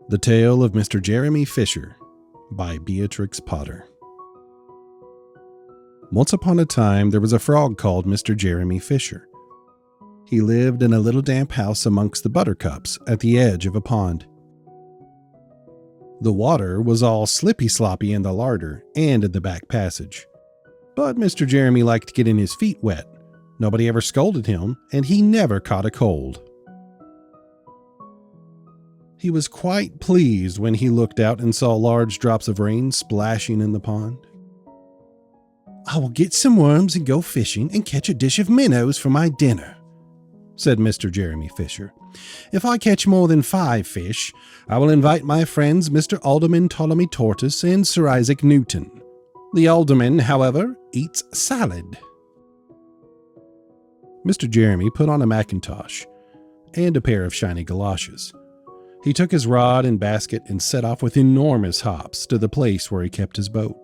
The Tale of Mr. Jeremy Fisher by Beatrix Potter. Once upon a time, there was a frog called Mr. Jeremy Fisher. He lived in a little damp house amongst the buttercups at the edge of a pond. The water was all slippy-sloppy in the larder and in the back passage. But Mr. Jeremy liked getting his feet wet. Nobody ever scolded him, and he never caught a cold. He was quite pleased when he looked out and saw large drops of rain splashing in the pond. "I will get some worms and go fishing and catch a dish of minnows for my dinner," said Mr. Jeremy Fisher. "If I catch more than 5 fish, I will invite my friends Mr. Alderman Ptolemy Tortoise and Sir Isaac Newton. The alderman, however, eats salad." Mr. Jeremy put on a mackintosh and a pair of shiny galoshes. He took his rod and basket and set off with enormous hops to the place where he kept his boat.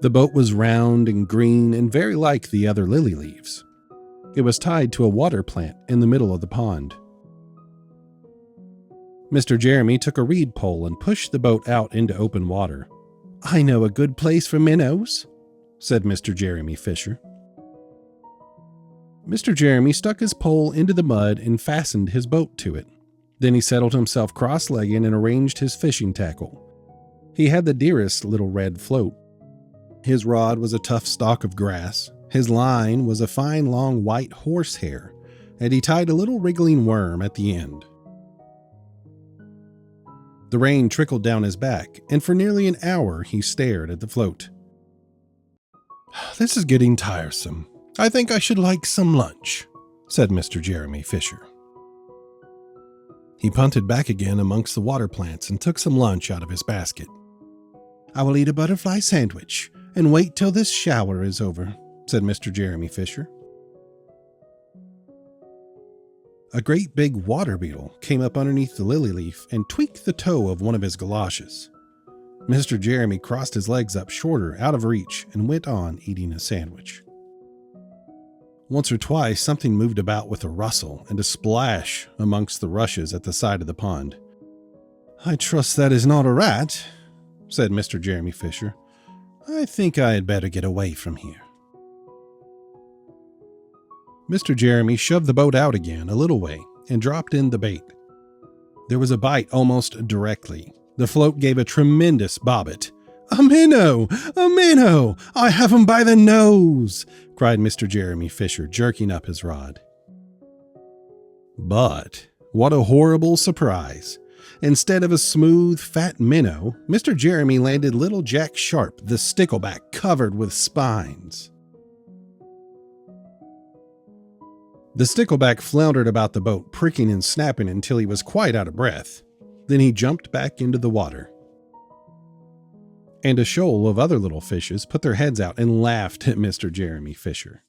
The boat was round and green and very like the other lily leaves. It was tied to a water plant in the middle of the pond. Mr. Jeremy took a reed pole and pushed the boat out into open water. "I know a good place for minnows," said Mr. Jeremy Fisher. Mr. Jeremy stuck his pole into the mud and fastened his boat to it. Then he settled himself cross-legged and arranged his fishing tackle. He had the dearest little red float. His rod was a tough stalk of grass, his line was a fine long white horsehair, and he tied a little wriggling worm at the end. The rain trickled down his back, and for nearly an hour he stared at the float. "This is getting tiresome. I think I should like some lunch," said Mr. Jeremy Fisher. He punted back again amongst the water plants and took some lunch out of his basket. "I will eat a butterfly sandwich and wait till this shower is over," said Mr. Jeremy Fisher. A great big water beetle came up underneath the lily leaf and tweaked the toe of one of his galoshes. Mr. Jeremy crossed his legs up shorter out of reach and went on eating a sandwich. Once or twice something moved about with a rustle and a splash amongst the rushes at the side of the pond. "I trust that is not a rat," said Mr. Jeremy Fisher. "I think I had better get away from here." Mr. Jeremy shoved the boat out again a little way and dropped in the bait. There was a bite almost directly. The float gave a tremendous bobbit. "A minnow! A minnow! I have him by the nose!" cried Mr. Jeremy Fisher, jerking up his rod. But what a horrible surprise! Instead of a smooth, fat minnow, Mr. Jeremy landed little Jack Sharp, the stickleback covered with spines. The stickleback floundered about the boat, pricking and snapping until he was quite out of breath. Then he jumped back into the water. And a shoal of other little fishes put their heads out and laughed at Mr. Jeremy Fisher.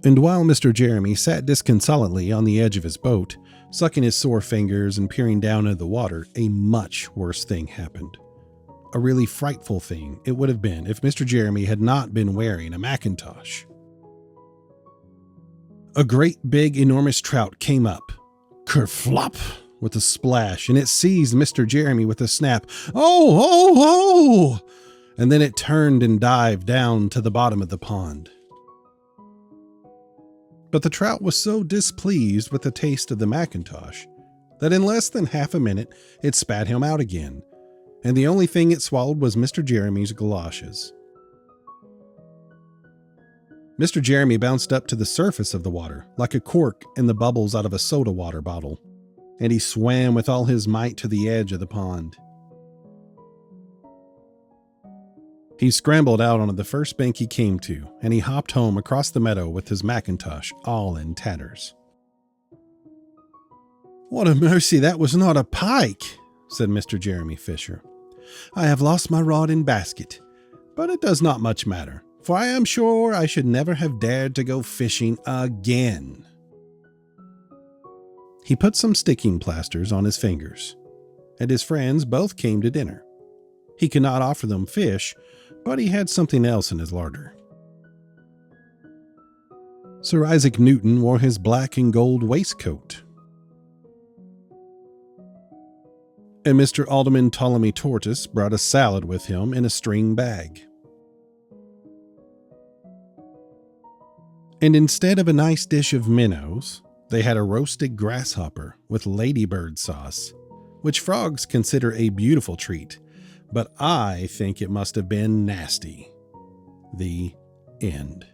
And while Mr. Jeremy sat disconsolately on the edge of his boat, sucking his sore fingers and peering down into the water, a much worse thing happened. A really frightful thing it would have been if Mr. Jeremy had not been wearing a mackintosh. A great big enormous trout came up, kerflop, with a splash, and it seized Mr. Jeremy with a snap. "Oh, oh, oh!" And then it turned and dived down to the bottom of the pond. But the trout was so displeased with the taste of the mackintosh that in less than half a minute it spat him out again, and the only thing it swallowed was Mr. Jeremy's galoshes. Mr. Jeremy bounced up to the surface of the water like a cork in the bubbles out of a soda water bottle, and he swam with all his might to the edge of the pond. He scrambled out onto the first bank he came to, and he hopped home across the meadow with his mackintosh all in tatters. "What a mercy that was not a pike," said Mr. Jeremy Fisher. "I have lost my rod and basket, but it does not much matter, for I am sure I should never have dared to go fishing again." He put some sticking plasters on his fingers, and his friends both came to dinner. He could not offer them fish, but he had something else in his larder. Sir Isaac Newton wore his black and gold waistcoat. And Mr. Alderman Ptolemy Tortoise brought a salad with him in a string bag. And instead of a nice dish of minnows, they had a roasted grasshopper with ladybird sauce, which frogs consider a beautiful treat, but I think it must have been nasty. The end.